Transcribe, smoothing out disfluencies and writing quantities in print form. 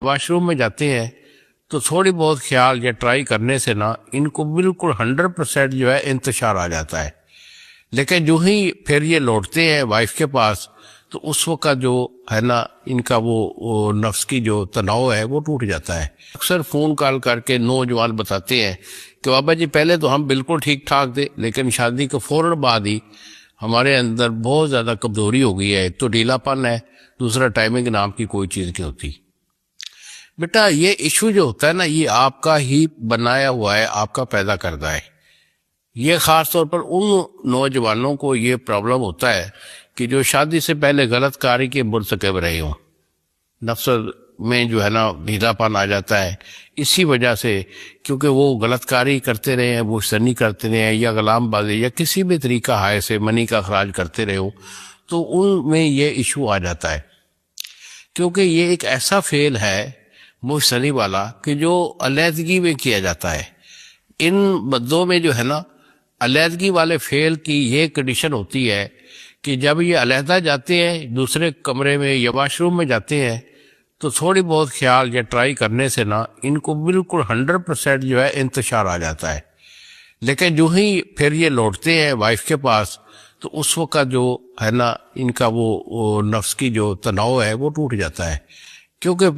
Wash room میں جاتے ہیں تو تھوڑی بہت خیال یا ٹرائی کرنے سے نا ان کو بالکل 100% جو ہے انتشار آ جاتا ہے. لیکن جو ہی پھر یہ لوٹتے ہیں وائف کے پاس تو اس وقت جو ہے نا ان کا وہ نفس کی جو تناؤ ہے وہ ٹوٹ جاتا ہے. اکثر فون کال کر کے نوجوان بتاتے ہیں کہ بابا جی پہلے تو ہم بالکل ٹھیک ٹھاک تھے، لیکن شادی کے فوراً بعد ہی ہمارے اندر بہت زیادہ کمزوری ہو گئی ہے. ایک تو ڈھیلا پن ہے، دوسرا ٹائمنگ نام کی کوئی چیز نہیں ہوتی. بیٹا یہ ایشو جو ہوتا ہے نا یہ آپ کا ہی بنایا ہوا ہے، آپ کا پیدا کردہ ہے. یہ خاص طور پر ان نوجوانوں کو یہ پرابلم ہوتا ہے کہ جو شادی سے پہلے غلط کاری کے مرتکب رہے ہوں. نفس میں جو ہے نا ڈھیلا پن آ جاتا ہے اسی وجہ سے، کیونکہ وہ غلط کاری کرتے رہے ہیں، وہ سنی کرتے رہے ہیں، یا غلام بازی یا کسی بھی طریقہ ہائے سے منی کا اخراج کرتے رہے ہوں، تو ان میں یہ ایشو آ جاتا ہے. کیونکہ یہ ایک ایسا فعل ہے مشتری والا کہ جو علیحدگی میں کیا جاتا ہے. ان مردوں میں جو ہے نا علیحدگی والے فعل کی یہ کنڈیشن ہوتی ہے کہ جب یہ علیحدہ جاتے ہیں دوسرے کمرے میں یا واش روم میں جاتے ہیں تو تھوڑی بہت خیال یا ٹرائی کرنے سے نا ان کو بالکل 100% جو ہے انتشار آ جاتا ہے. لیکن جو ہی پھر یہ لوٹتے ہیں وائف کے پاس تو اس وقت جو ہے نا ان کا وہ نفس کی جو تناؤ ہے وہ ٹوٹ جاتا ہے. کیونکہ